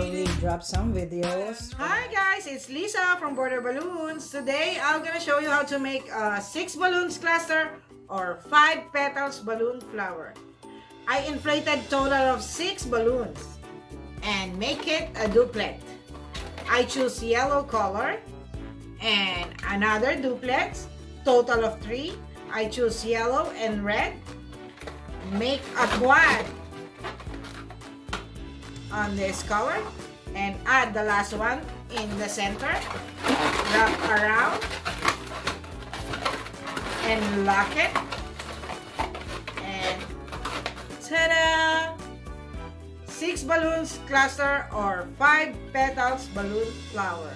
shall we drop some videos? Hi guys, it's Lisa from Border Balloons. Today I'm gonna show you how to make a 6 balloons cluster or 5 petals balloon flower. I inflated total of 6 balloons and make it a duplet. I choose yellow color and another duplex, total of 3. I choose yellow and red. Make a quad on this color and add the last one in the center. Wrap around and lock it. And ta-da! 6 balloons cluster or 5 petals balloon flower.